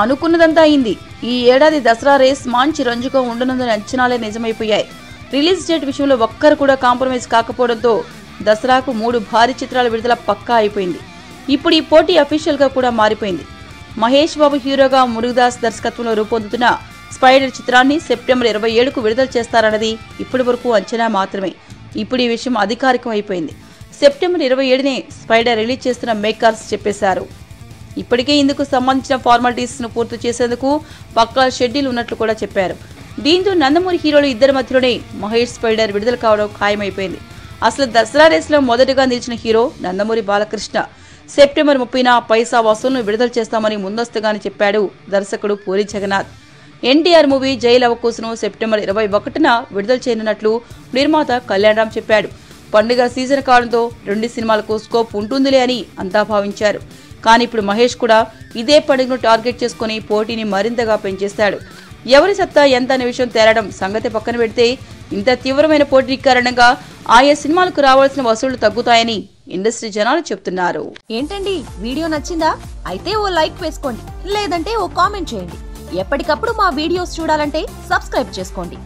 అనుకున్నదంతా అయింది. ఈ ఏడాది దసరా రేస్ మంచి రంజుగా ఉండనుందని అంచనాలే నిజమైపోయాయి. రిలీజ్ డేట్ విషయంలో ఒక్కరు కూడా కాంప్రమైజ్ కాకపోవడంతో దసరాకు 3 భారీ చిత్రాల విడుదల పక్కా అయిపోయింది. ఇప్పుడు ఈ పోటీ అఫీషియల్ గా కూడా మారిపోయింది. మహేష్ బాబు హీరోగా మురుగదాస్ దర్శకత్వంలో రూపొందుతున్న స్పైడర్ చిత్రాన్ని సెప్టెంబర్ 27కు విడుదల చేస్తారన్నది ఇప్పటి వరకు అంచనా మాత్రమే. ఇప్పుడు ఈ విషయం అధికారికం అయిపోయింది. సెప్టెంబర్ 27నే స్పైడర్ రిలీజ్ చేస్తున్న మేకర్స్ చెప్పేశారు. ఇప్పటికే ఇందుకు సంబంధించిన ఫార్మాలిటీస్ ను పూర్తి చేసేందుకు పక్కా షెడ్యూల్ ఉన్నట్లు కూడా చెప్పారు. దీంతో నందమూరి హీరోలు ఇద్దరి మధ్యలోనే మహేష్ స్పైడర్ విడుదల కావడం ఖాయమైపోయింది. అసలు దసరా రేస్ లో మొదటగా నిలిచిన హీరో నందమూరి బాలకృష్ణ. సెప్టెంబర్ 30న పైసా వసూలును విడుదల చేస్తామని ముందస్తుగానే చెప్పాడు దర్శకుడు పూరి జగన్నాథ్. ఎన్టీఆర్ మూవీ జై లవకుశను సెప్టెంబర్ 21న విడుదల చేయనున్నట్లు నిర్మాత కళ్యాణ్ రామ్ చెప్పాడు. పండుగ సీజన్ కావడంతో 2 సినిమాలకు స్కోప్ ఉంటుందిలే అని అంతా భావించారు. కానీ ఇప్పుడు మహేష్ కూడా ఇదే పండుగను టార్గెట్ చేసుకుని పోటీని మరింతగా పెంచేశాడు. ఎవరి సత్తా ఎంత అనే విషయం తేలడం సంగతి పక్కన పెడితే ఇంత తీవ్రమైన పోటీ కారణంగా ఆయా సినిమాలకు రావాల్సిన వసూళ్లు తగ్గుతాయని ఇండస్ట్రీ జనాలు చెప్తున్నారు. ఏంటండి, వీడియో నచ్చిందా? అయితే ఓ లైక్ వేసుకోండి, లేదంటే ఓ కామెంట్ చేయండి. ఎప్పటికప్పుడు మా వీడియోస్ చూడాలంటే సబ్స్క్రైబ్ చేసుకోండి.